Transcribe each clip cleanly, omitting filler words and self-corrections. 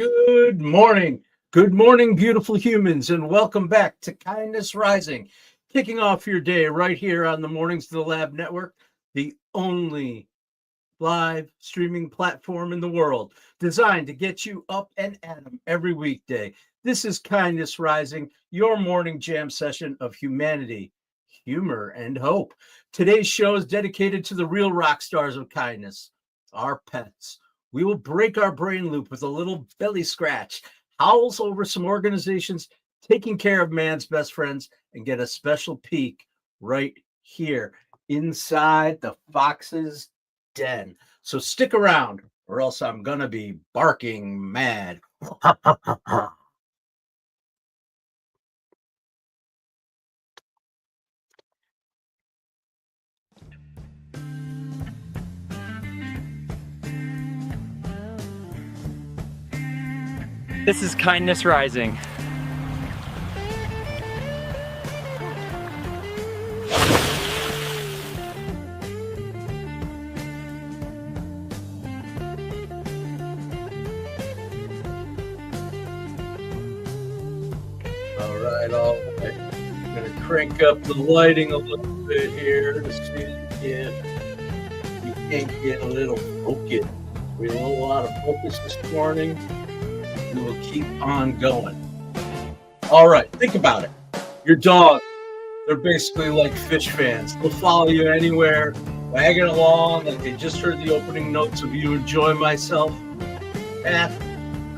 Good morning. Good morning, beautiful humans, and welcome back to Kindness Rising. Kicking off your day right here on the Mornings to the Lab Network, the only live streaming platform in the world designed to get you up and at 'em every weekday. This is Kindness Rising, your morning jam session of humanity, humor, and hope. Today's show is dedicated to the real rock stars of kindness, our pets. We will break our brain loop with a little belly scratch, howls over some organizations taking care of man's best friends, and get a special peek right here inside the fox's den. So stick around, or else I'm gonna be barking mad. This is Kindness Rising. All right. I'm gonna crank up the lighting a little bit here to see if you can't get a little focus. We have a little out of focus this morning. We will keep on going. All right, think about it. Your dog, they're basically like fish fans. They'll follow you anywhere, wagging along like they just heard the opening notes of You Enjoy Myself. They're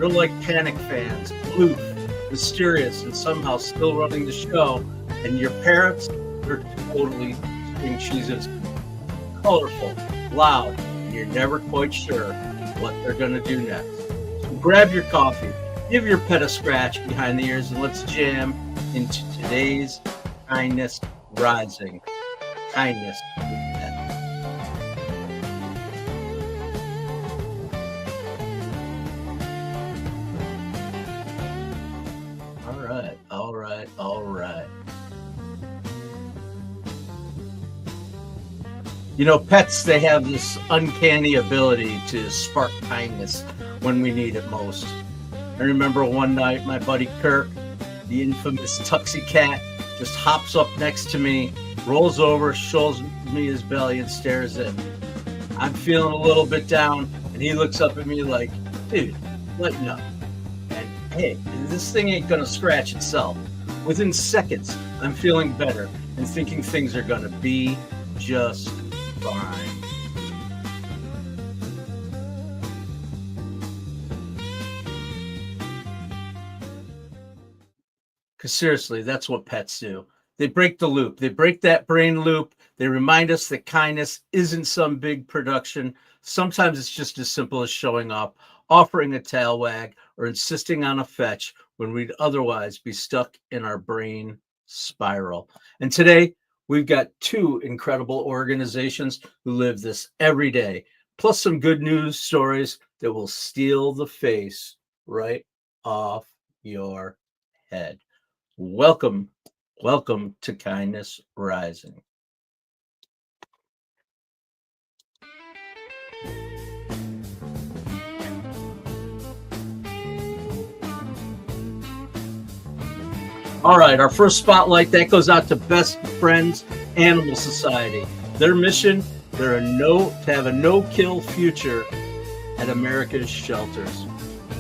like panic fans, aloof, mysterious, and somehow still running the show. And your parents, they're totally string cheeses, colorful, loud, and you're never quite sure what they're going to do next. So grab your coffee, give your pet a scratch behind the ears, and let's jam into today's Kindness Rising. Kindness with pets. All right. You know, pets, they have this uncanny ability to spark kindness when we need it most. I remember one night my buddy Kirk, the infamous Tuxie cat, just hops up next to me, rolls over, shows me his belly, and stares at me. I'm feeling a little bit down, and he looks up at me like, dude, lighten up. And hey, this thing ain't gonna scratch itself. Within seconds, I'm feeling better and thinking things are gonna be just fine. Because seriously, that's what pets do. They break the loop. They break that brain loop. They remind us that kindness isn't some big production. Sometimes it's just as simple as showing up, offering a tail wag, or insisting on a fetch when we'd otherwise be stuck in our brain spiral. And today, we've got two incredible organizations who live this every day, plus some good news stories that will steal the face right off your head. Welcome to Kindness Rising. All right, our first spotlight, that goes out to Best Friends Animal Society. Their mission, to have a no-kill future at America's shelters.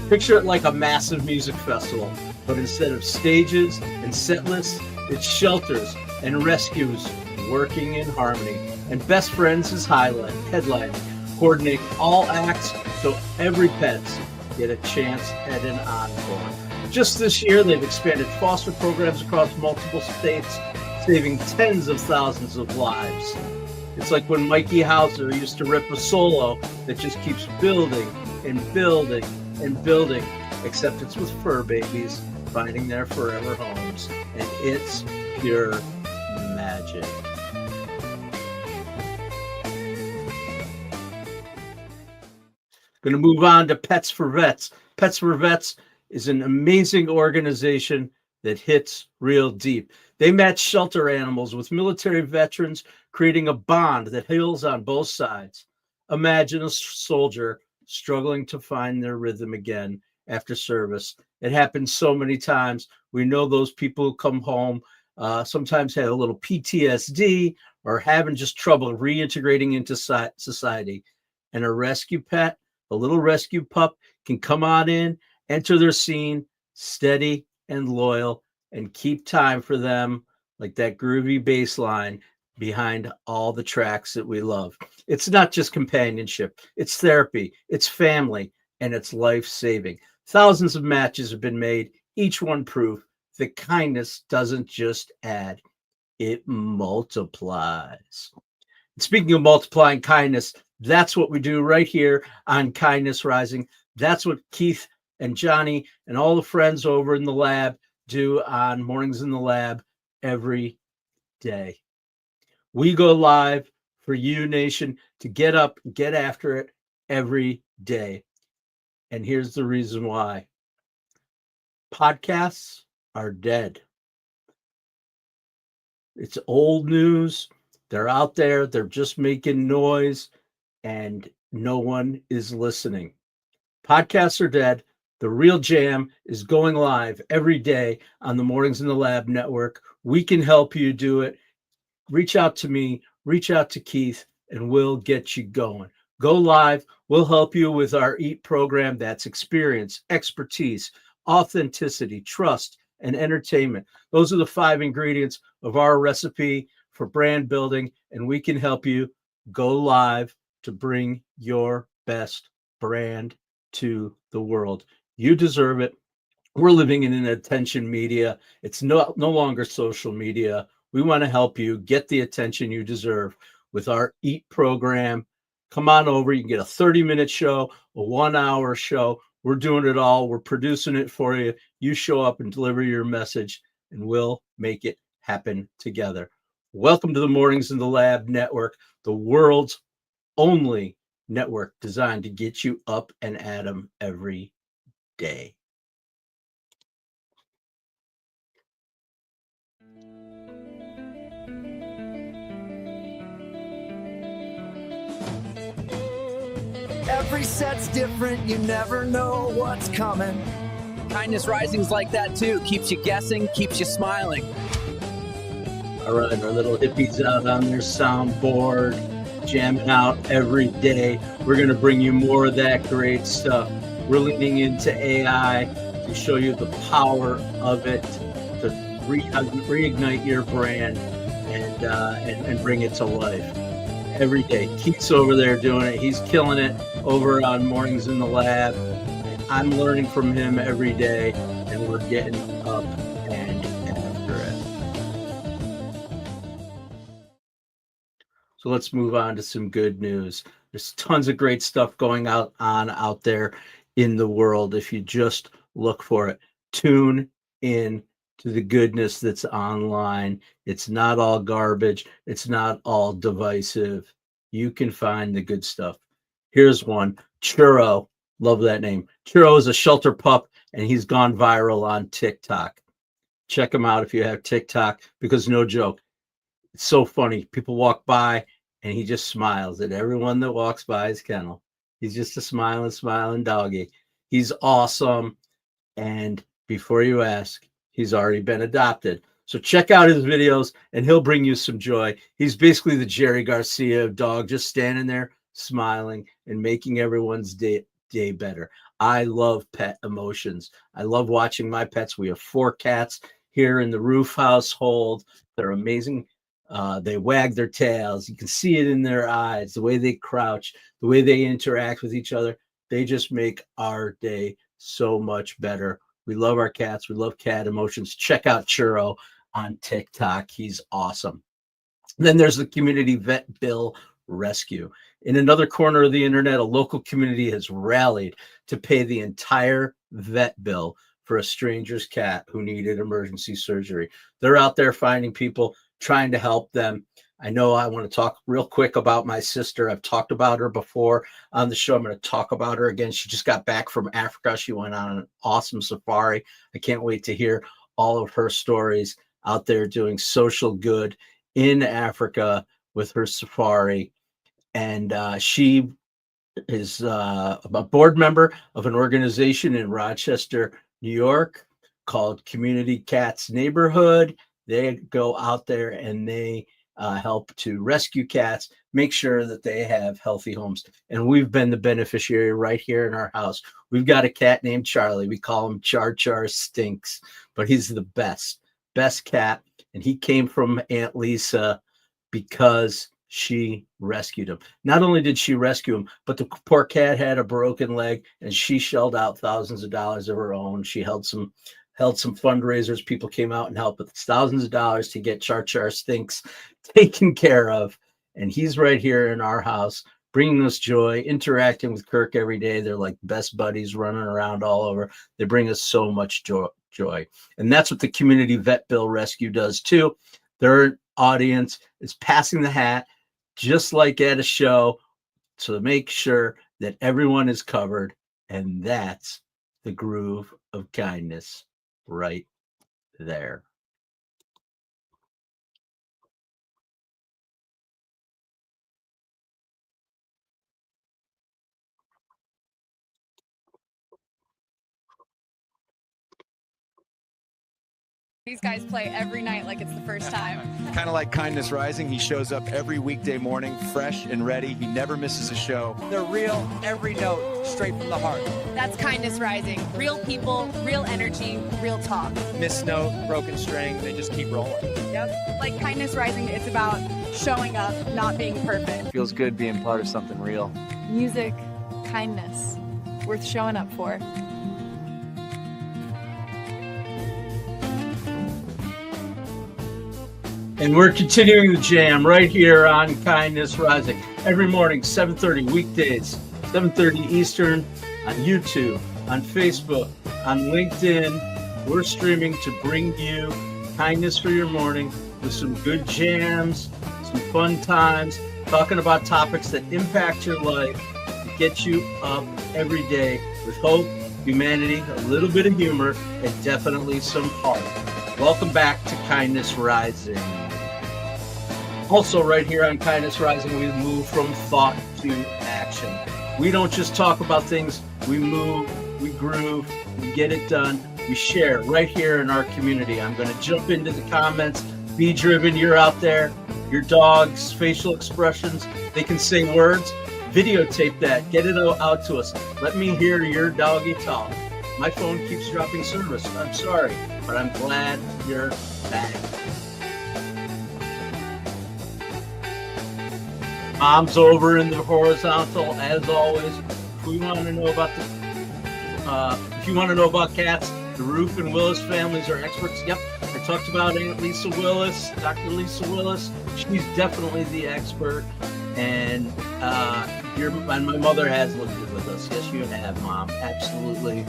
Picture it like a massive music festival, but instead of stages and set lists, it's shelters and rescues working in harmony. And Best Friends is headlining, coordinating all acts so every pets get a chance at an encore. Just this year, they've expanded foster programs across multiple states, saving tens of thousands of lives. It's like when Mikey Hauser used to rip a solo that just keeps building and building and building, except it's with fur babies finding their forever homes, and it's pure magic. Going to move on to Pets for Vets. Pets for Vets is an amazing organization that hits real deep. They match shelter animals with military veterans, creating a bond that heals on both sides. Imagine a soldier struggling to find their rhythm again after service. It happens so many times. We know those people who come home sometimes have a little PTSD or having just trouble reintegrating into society. And a rescue pet, a little rescue pup, can come on in, enter their scene, steady and loyal, and keep time for them like that groovy bass line behind all the tracks that we love. It's not just companionship, it's therapy, it's family, and it's life saving. Thousands of matches have been made, each one proof that kindness doesn't just add, it multiplies. Speaking of multiplying kindness, that's what we do right here on Kindness Rising. That's what Keith and Johnny and all the friends over in the lab do on Mornings in the Lab every day. We go live for you, nation, to get up, get after it every day. And here's the reason why. Podcasts are dead. It's old news. They're out there. They're just making noise, and no one is listening. Podcasts are dead. The Real Jam is going live every day on the Mornings in the Lab network. We can help you do it. Reach out to me, reach out to Keith, and we'll get you going. Go live. We'll help you with our EAT program. That's experience, expertise, authenticity, trust, and entertainment. Those are the 5 ingredients of our recipe for brand building, and we can help you go live to bring your best brand to the world. You deserve it. We're living in an attention media. It's no longer social media. We want to help you get the attention you deserve with our EAT program. Come on over. You can get a 30-minute show, a 1-hour show. We're doing it all. We're producing it for you. You show up and deliver your message, and we'll make it happen together. Welcome to the Mornings in the Lab Network, the world's only network designed to get you up and at 'em every day. Every set's different, you never know what's coming. Kindness Rising's like that too. Keeps you guessing, keeps you smiling. All right, our little hippies out on their soundboard, jamming out every day. We're going to bring you more of that great stuff. We're leaning into AI to show you the power of it, to reignite your brand and bring it to life every day. Keith's over there doing it. He's killing it over on Mornings in the Lab. I'm learning from him every day, and we're getting up and after it. So let's move on to some good news. There's tons of great stuff going out there in the world. If you just look for it, tune in to the goodness that's online. It's not all garbage. It's not all divisive. You can find the good stuff. Here's one, Churro. Love that name. Churro is a shelter pup, and he's gone viral on TikTok. Check him out if you have TikTok, because no joke, it's so funny. People walk by, and he just smiles at everyone that walks by his kennel. He's just a smiling doggy. He's awesome. And before you ask, he's already been adopted. So check out his videos, and he'll bring you some joy. He's basically the Jerry Garcia of dog, just standing there, smiling, and making everyone's day better. I love pet emotions. I love watching my pets. We have 4 cats here in the Roof household. They're amazing. They wag their tails. You can see it in their eyes, the way they crouch, the way they interact with each other. They just make our day so much better. We love our cats. We love cat emotions. Check out Churro on TikTok. He's awesome. Then there's the Community Vet Bill Rescue. In another corner of the internet, a local community has rallied to pay the entire vet bill for a stranger's cat who needed emergency surgery. They're out there finding people, trying to help them. I know I want to talk real quick about my sister. I've talked about her before on the show. I'm going to talk about her again. She just got back from Africa. She went on an awesome safari. I can't wait to hear all of her stories out there doing social good in Africa with her safari. And she is a board member of an organization in Rochester, New York called Community Cats Neighborhood. They go out there and they help to rescue cats, make sure that they have healthy homes. And we've been the beneficiary right here in our house. We've got a cat named Charlie. We call him Char Char Stinks, but he's the best cat. And he came from Aunt Lisa because she rescued him. Not only did she rescue him, but the poor cat had a broken leg and she shelled out thousands of dollars of her own. She held some fundraisers. People came out and helped with thousands of dollars to get Char Char Stinks taken care of. And he's right here in our house, bringing us joy, interacting with Kirk every day. They're like best buddies running around all over. They bring us so much joy. And that's what the Community Vet Bill Rescue does too. Their audience is passing the hat, just like at a show, to make sure that everyone is covered. And that's the groove of kindness right there. These guys play every night like it's the first time. Kind of like Kindness Rising, he shows up every weekday morning, fresh and ready. He never misses a show. They're real, every note, straight from the heart. That's Kindness Rising. Real people, real energy, real talk. Miss note, broken string, they just keep rolling. Yep. Like Kindness Rising, it's about showing up, not being perfect. Feels good being part of something real. Music, kindness, worth showing up for. And we're continuing the jam right here on Kindness Rising. Every morning, 7:30, weekdays, 7:30 Eastern, on YouTube, on Facebook, on LinkedIn. We're streaming to bring you kindness for your morning with some good jams, some fun times, talking about topics that impact your life, to get you up every day with hope, humanity, a little bit of humor, and definitely some heart. Welcome back to Kindness Rising. Also, right here on Kindness Rising, we move from thought to action. We don't just talk about things, we move, we groove, we get it done, we share right here in our community. I'm going to jump into the comments. Be driven, you're out there. Your dog's facial expressions, they can say words. Videotape that, get it out to us. Let me hear your doggy talk. My phone keeps dropping service. I'm sorry, but I'm glad you're back. Mom's over in the horizontal, as always. If we want to know about if you want to know about cats, the Roof and Willis families are experts. Yep, I talked about Aunt Lisa Willis, Dr. Lisa Willis. She's definitely the expert. And my mother has lived with us. Yes, you have, Mom. Absolutely.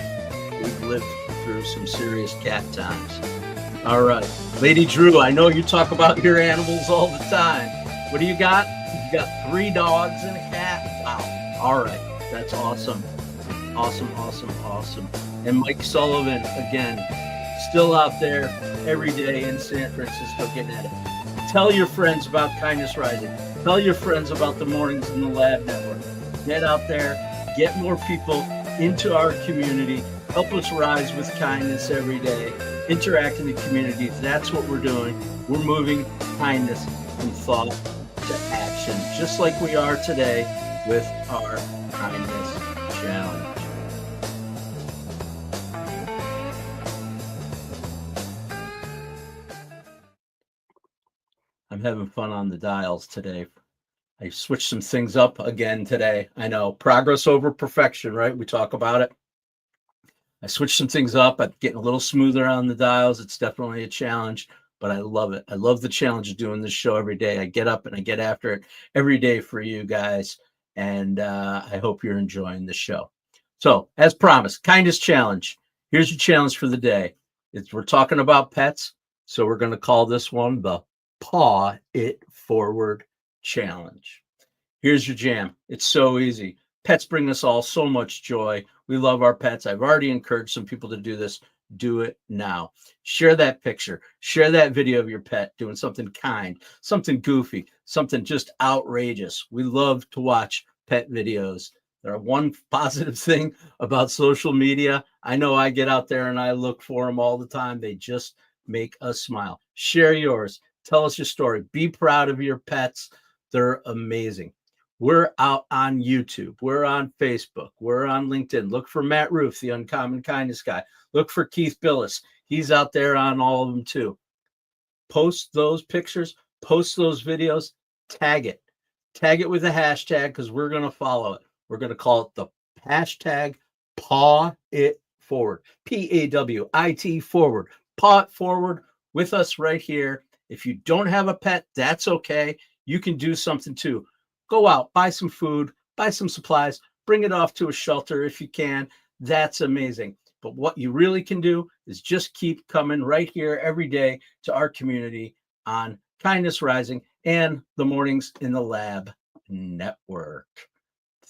We've lived through some serious cat times. All right. Lady Drew, I know you talk about your animals all the time. What do you got? You got 3 dogs and a cat? Wow. All right. That's awesome. Awesome. And Mike Sullivan, again, still out there every day in San Francisco getting at it. Tell your friends about Kindness Rising. Tell your friends about the Mornings in the Lab Network. Get out there. Get more people into our community. Help us rise with kindness every day. Interact in the community. That's what we're doing. We're moving kindness from thought to action, just like we are today with our Kindness Challenge. I'm having fun on the dials today. I switched some things up again today. I know, progress over perfection, right? We talk about it. I switched some things up. I'm getting a little smoother on the dials. It's definitely a challenge, but I love it. I love the challenge of doing this show every day. I get up and I get after it every day for you guys, and I hope you're enjoying the show. So, as promised, Kindness Challenge. Here's your challenge for the day. We're talking about pets, so we're going to call this one the Paw It Forward Challenge. Here's your jam. It's so easy. Pets bring us all so much joy. We love our pets. I've already encouraged some people to do this. Do it now. Share that picture. Share that video of your pet doing something kind, something goofy, something just outrageous. We love to watch pet videos. one positive thing about social media. I know I get out there and I look for them all the time. They just make us smile. Share yours. Tell us your story. Be proud of your pets. They're amazing. We're out on YouTube. We're on Facebook. We're on LinkedIn. Look for Matt Roof, the Uncommon Kindness guy. Look for Keith Billis. He's out there on all of them too. Post those pictures, post those videos, tag it. Tag it with a hashtag because we're going to follow it. We're going to call it the hashtag Paw It Forward. PAWIT forward. Paw it forward with us right here. If you don't have a pet, that's okay. You can do something too. Go out, buy some food, buy some supplies, bring it off to a shelter if you can. That's amazing. But what you really can do is just keep coming right here every day to our community on Kindness Rising and the Mornings in the Lab Network.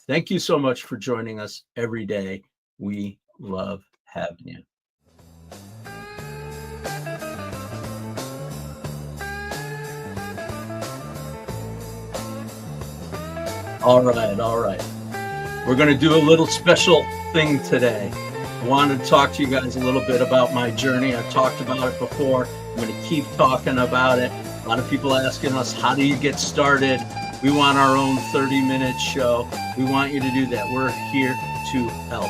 Thank you so much for joining us every day. We love having you. All right. We're going to do a little special thing today. I wanted to talk to you guys a little bit about my journey. I've talked about it before. I'm going to keep talking about it. A lot of people asking us, how do you get started? We want our own 30-minute show. We want you to do that. We're here to help.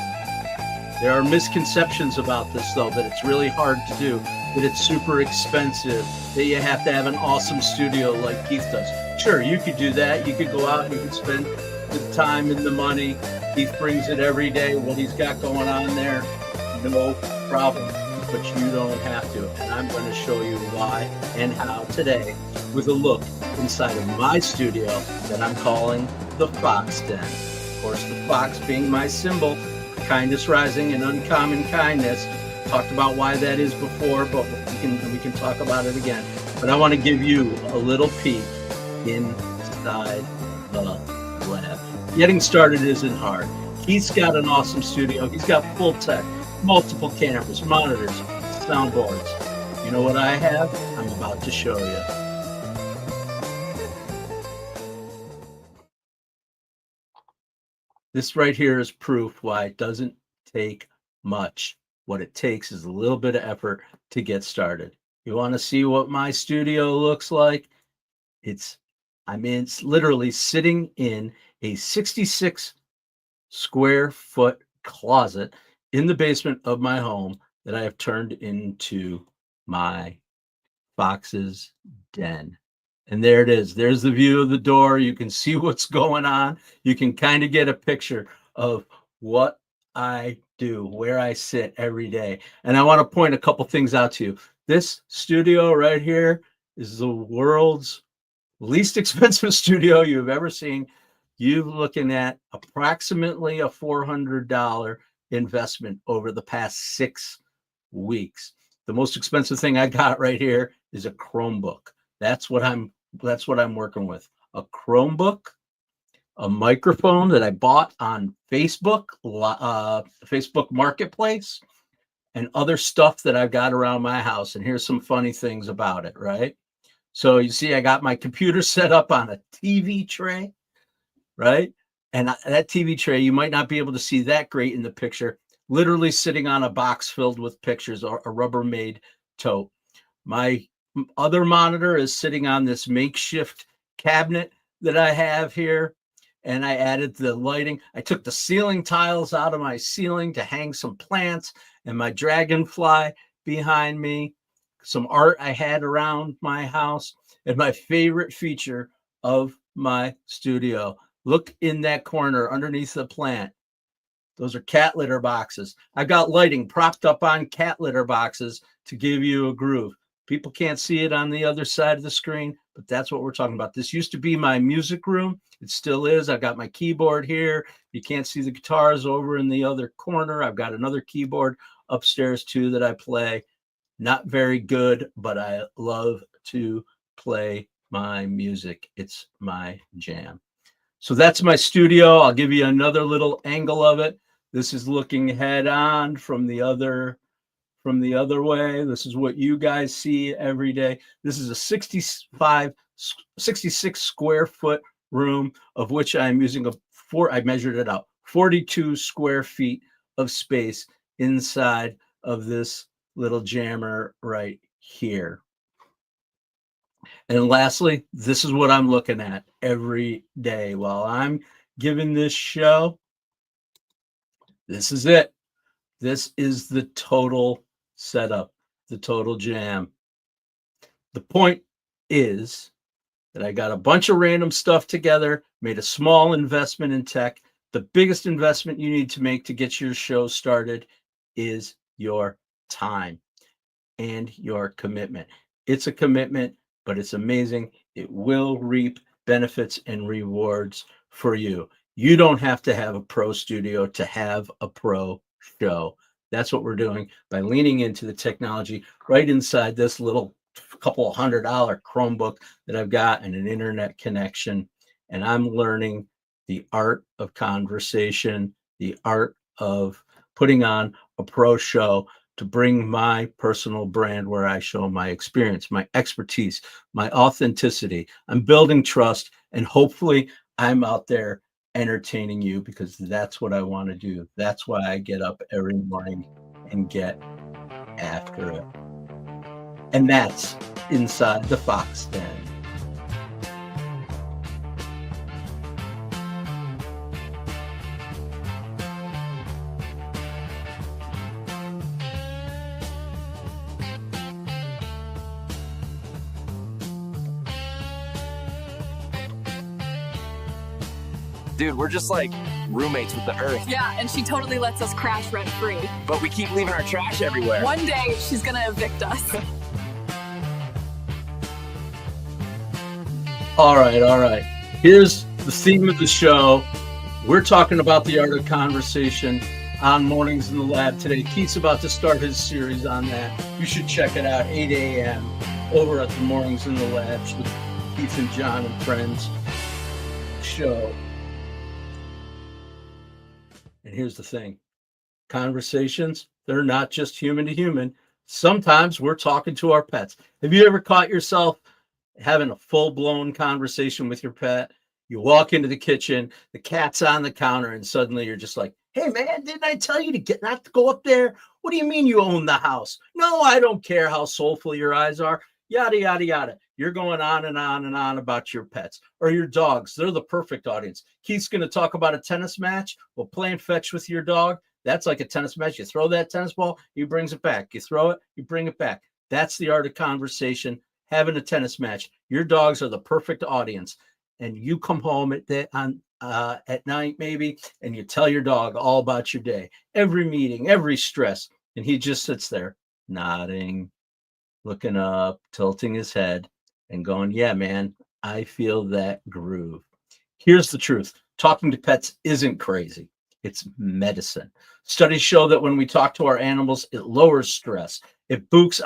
There are misconceptions about this, though, that it's really hard to do, that it's super expensive, that you have to have an awesome studio like Keith does. Sure, you could do that. You could go out and you could spend the time and the money. Keith brings it every day, what he's got going on there, no problem. But you don't have to. And I'm going to show you why and how today with a look inside of my studio that I'm calling the Fox Den. Of course, the fox being my symbol, Kindness Rising and Uncommon Kindness. Talked about why that is before, but we can talk about it again. But I want to give you a little peek inside the lab. Getting started isn't hard. He's got an awesome studio. He's got full tech, multiple cameras, monitors, soundboards. You know what I have? I'm about to show you. This right here is proof why it doesn't take much. What it takes is a little bit of effort to get started. You want to see what my studio looks like? It's literally sitting in a 66 square foot closet in the basement of my home that I have turned into my Fox's Den. And there it is. There's the view of the door. You can see what's going on. You can kind of get a picture of what I do, where I sit every day. And I want to point a couple things out to you. This studio right here is the world's least expensive studio you've ever seen. You're looking at approximately a $400 investment over the past 6 weeks. The most expensive thing I got right here is a Chromebook. That's what I'm working with. A Chromebook, a microphone that I bought on Facebook, Facebook Marketplace, and other stuff that I've got around my house. And here's some funny things about it, right? So you see, I got my computer set up on a TV tray, right? And that TV tray, you might not be able to see that great in the picture, literally sitting on a box filled with pictures or a Rubbermaid tote. My other monitor is sitting on this makeshift cabinet that I have here. And I added the lighting. I took the ceiling tiles out of my ceiling to hang some plants and my dragonfly behind me. Some art I had around my house, and my favorite feature of my studio. Look in that corner underneath the plant. Those are cat litter boxes. I've got lighting propped up on cat litter boxes to give you a groove. People can't see it on the other side of the screen, but that's what we're talking about. This used to be my music room. It still is. I've got my keyboard here. You can't see the guitars over in the other corner. I've got another keyboard upstairs too that I play. Not very good, but I love to play my music. It's my jam. So that's my studio. I'll give you another little angle of it. This is looking head on from the other way. This is what you guys see every day. This is a 66 square foot room, of which I'm using I measured it out, 42 square feet of space inside of this little jammer right here. And lastly, this is what I'm looking at every day while I'm giving this show. This is it. This is the total setup, the total jam. The point is that I got a bunch of random stuff together, made a small investment in tech. The biggest investment you need to make to get your show started is your time and your commitment. It's a commitment, but it's amazing. It will reap benefits and rewards for you. You don't have to have a pro studio to have a pro show. That's what we're doing by leaning into the technology right inside this little couple $100 Chromebook that I've got and an internet connection. And I'm learning the art of conversation, the art of putting on a pro show to bring my personal brand where I show my experience, my expertise, my authenticity. I'm building trust, and hopefully I'm out there entertaining you, because that's what I want to do. That's why I get up every morning and get after it. And that's Inside the Fox Den. Dude, we're just like roommates with the earth, Yeah, and she totally lets us crash rent free. but we keep leaving our trash everywhere. One day she's gonna evict us. All right. Here's the theme of the show. We're talking about the art of conversation on Mornings in the Lab today. Keith's about to start his series on that. You should check it out, 8 a.m. over at the Mornings in the Lab with Keith and John and Friends show. And here's the thing. Conversations, they're not just human to human. Sometimes we're talking to our pets. Have you ever caught yourself having a full-blown conversation with your pet? You walk into the kitchen, the cat's on the counter, and suddenly you're just like, hey man, didn't I tell you not to go up there? What do you mean you own the house? No, I don't care how soulful your eyes are. Yada, yada, yada. You're going on and on and on about your pets or your dogs. They're the perfect audience. Keith's going to talk about a tennis match. Well, playing fetch with your dog, that's like a tennis match. You throw that tennis ball, he brings it back. You throw it, you bring it back. That's the art of conversation. Having a tennis match. Your dogs are the perfect audience. And you come home at night maybe, and you tell your dog all about your day, every meeting, every stress. And he just sits there nodding, looking up, tilting his head and going, yeah, man, I feel that groove. Here's the truth. Talking to pets isn't crazy. It's medicine. Studies show that when we talk to our animals, it lowers stress. It boosts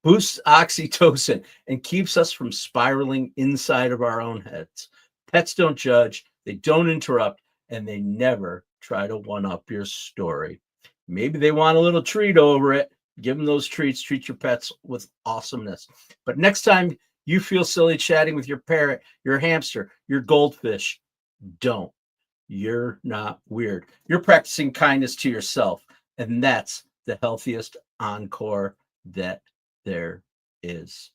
oxytocin and keeps us from spiraling inside of our own heads. Pets don't judge, they don't interrupt, and they never try to one-up your story. Maybe they want a little treat over it. Give them those treats. Treat your pets with awesomeness. But next time you feel silly chatting with your parrot, your hamster, your goldfish, don't. You're not weird. You're practicing kindness to yourself, and that's the healthiest encore that there is.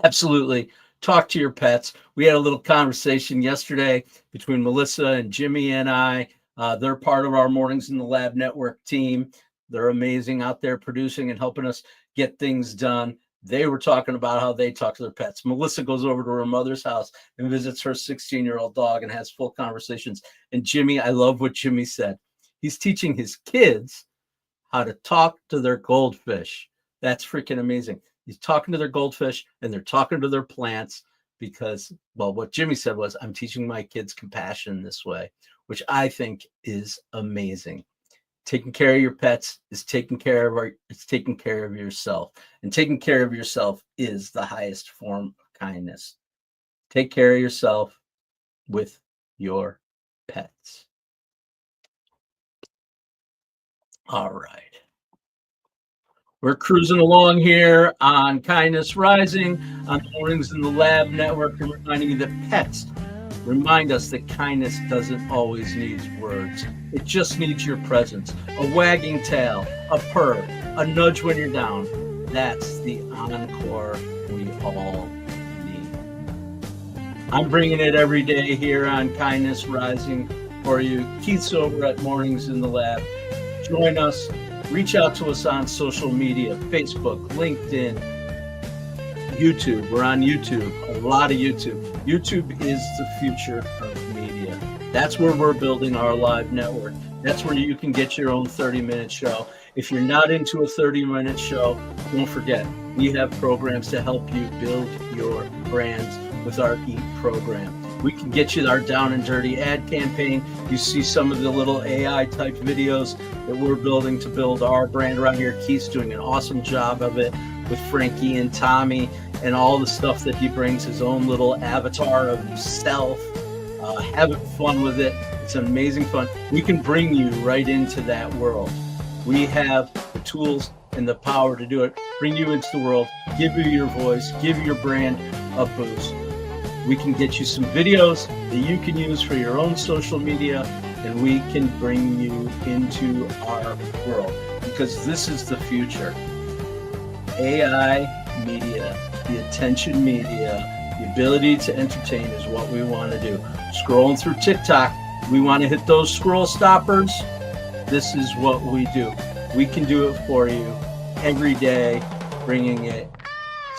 Absolutely. Talk to your pets. We had a little conversation yesterday between Melissa and Jimmy and I. They're part of our Mornings in the Lab network team. They're amazing out there producing and helping us get things done. They were talking about how they talk to their pets. Melissa goes over to her mother's house and visits her 16-year-old dog and has full conversations. And Jimmy, I love what Jimmy said. He's teaching his kids how to talk to their goldfish. That's freaking amazing. He's talking to their goldfish and they're talking to their plants because, well, what Jimmy said was, I'm teaching my kids compassion this way, which I think is amazing. Taking care of your pets is taking care of yourself. And taking care of yourself is the highest form of kindness. Take care of yourself with your pets. All right. We're cruising along here on Kindness Rising on Mornings in the Lab network, and reminding you that pets Remind us that kindness doesn't always need words. It just needs your presence. A wagging tail, a purr, a nudge when you're down. That's the encore we all need. I'm bringing it every day here on Kindness Rising for you. Keith's over at Mornings in the Lab. Join us. Reach out to us on social media, Facebook, LinkedIn, YouTube. We're on YouTube, a lot of YouTube. YouTube is the future of media. That's where we're building our live network. That's where you can get your own 30-minute show. If you're not into a 30-minute show, don't forget, we have programs to help you build your brands with our EAT program. We can get you our down and dirty ad campaign. You see some of the little AI type videos that we're building to build our brand right here. Keith's doing an awesome job of it with Frankie and Tommy and all the stuff that he brings, his own little avatar of himself, having fun with it. It's amazing fun. We can bring you right into that world. We have the tools and the power to do it. Bring you into the world, give you your voice, give your brand a boost. We can get you some videos that you can use for your own social media, and we can bring you into our world, because this is the future. AI media, the attention media, the ability to entertain is what we want to do. Scrolling through TikTok, we want to hit those scroll stoppers. This is what we do. We can do it for you every day, bringing it.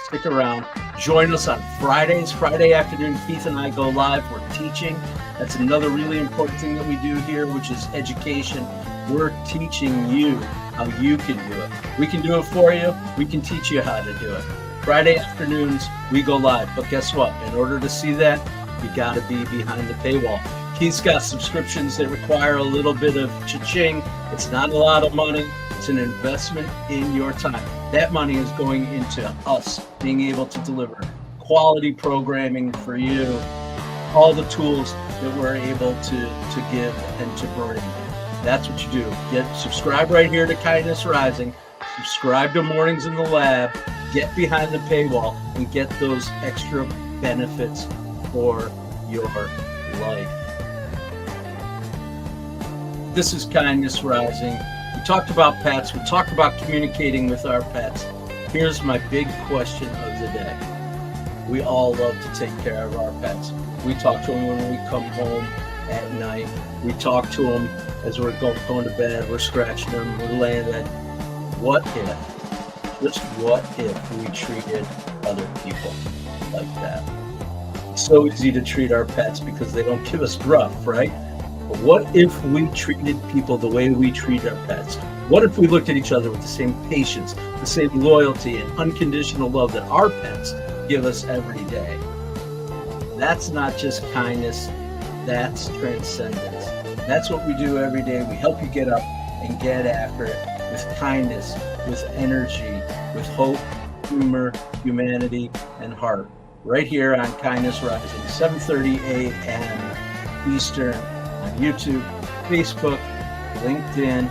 Stick around. Join us on Fridays. Friday afternoon, Keith and I go live. We're teaching. That's another really important thing that we do here, which is education. We're teaching you how you can do it. We can do it for you. We can teach you how to do it. Friday afternoons, we go live. But guess what? In order to see that, you got to be behind the paywall. Keith's got subscriptions that require a little bit of cha-ching. It's not a lot of money. It's an investment in your time. That money is going into us being able to deliver quality programming for you, all the tools that we're able to give and to bring. That's what you do. Subscribe right here to Kindness Rising. Subscribe to Mornings in the Lab. Get behind the paywall and get those extra benefits for your life. This is Kindness Rising. We talked about pets. We talked about communicating with our pets. Here's my big question of the day. We all love to take care of our pets. We talk to them when we come home at night. We talk to them as we're going to bed. We're scratching them. We're laying there. What if, just what if we treated other people like that? It's so easy to treat our pets because they don't give us gruff, right? But what if we treated people the way we treat our pets? What if we looked at each other with the same patience, the same loyalty and unconditional love that our pets give us every day? That's not just kindness, that's transcendence. That's what we do every day. We help you get up and get after it with kindness, with energy, with hope, humor, humanity, and heart. Right here on Kindness Rising, 7:30 a.m. Eastern, on YouTube, Facebook, LinkedIn.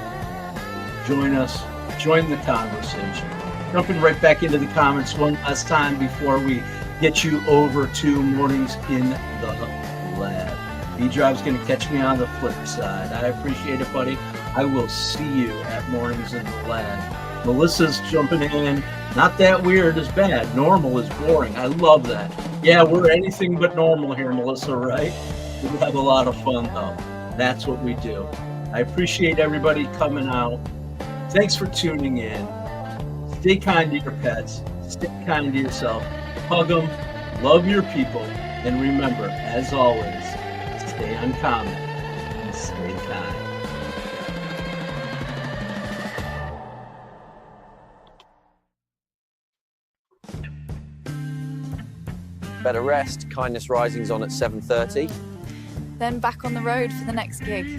Join us. Join the conversation. Jumping right back into the comments one last time before we get you over to Mornings in the Lab. B-Drive's going to catch me on the flip side. I appreciate it, buddy. I will see you at Mornings in the Lab. Melissa's jumping in. Not that weird is bad. Normal is boring. I love that. Yeah, we're anything but normal here, Melissa, right? We have a lot of fun, though. That's what we do. I appreciate everybody coming out. Thanks for tuning in. Stay kind to your pets. Stay kind to yourself. Hug them. Love your people. And remember, as always, stay uncommon and stay kind. Better rest. Kindness Rising's on at 7:30. Then back on the road for the next gig.